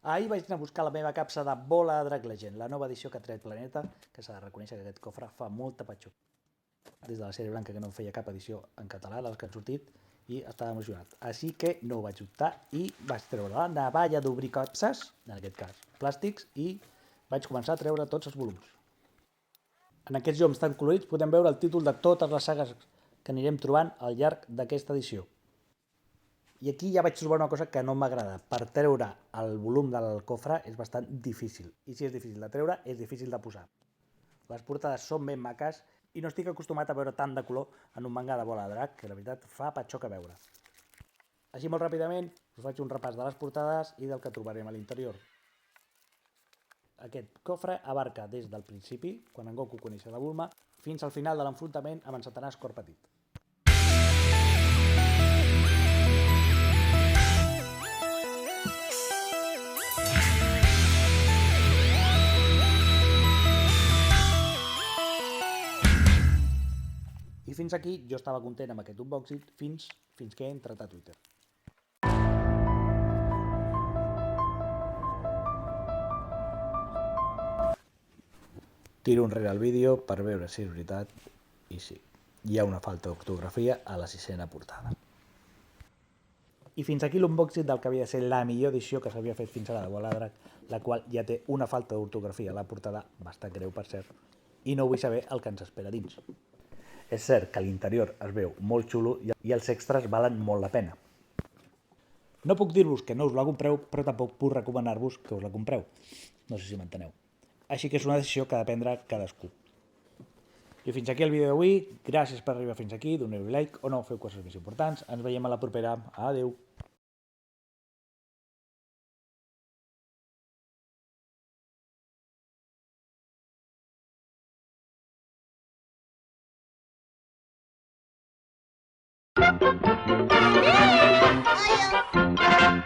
Ahir vaig anar a buscar la meva capsa de Bola de Drac Legend, la nova edició que ha tret Planeta, que s'ha de reconèixer que aquest cofre fa molta patxó. Des de la sèrie blanca que no feia cap edició en català, les que han sortit, i estava emocionat. Així que no ho vaig optar i vaig treure la navalla d'obrir capses, en aquest cas plàstics, i vaig començar a treure tots els volums. En aquests lloms tan colorits podem veure el títol de totes les sagues que anirem trobant al llarg d'aquesta edició. I aquí ja vaig trobar una cosa que no m'agrada. Per treure el volum del cofre és bastant difícil. I si és difícil de treure, és difícil de posar. Les portades són ben maques i no estic acostumat a veure tant de color en un manga de Bola de Drac, que la veritat fa patxoc a veure. Així molt ràpidament us faig un repàs de les portades i del que trobarem a l'interior. Aquest cofre abarca des del principi, quan en Goku coneix la Bulma, fins al final de l'enfrontament amb en Satanàs Cor Petit. I fins aquí jo estava content amb aquest unboxing fins que he entrat a Twitter. Tiro enrere el vídeo per veure si és veritat i sí, hi ha una falta d'ortografia a la 6ª portada. I fins aquí l'unboxing del que havia de ser la millor edició que s'havia fet fins ara de Bola de Drac, la qual ja té una falta d'ortografia a la portada, bastant greu per cert, i no vull saber el que ens espera dins. És cert que l'interior es veu molt xulo i els extras valen molt la pena. No puc dir-vos que no us la compreu, però tampoc puc recomanar-vos que us la compreu. No sé si m'enteneu. Així que és una decisió que ha de prendre cadascú. I fins aquí el vídeo d'avui. Gràcies per arribar fins aquí. Doneu-li like o no, feu coses més importants. Ens veiem a la propera. Adeu. Ayo.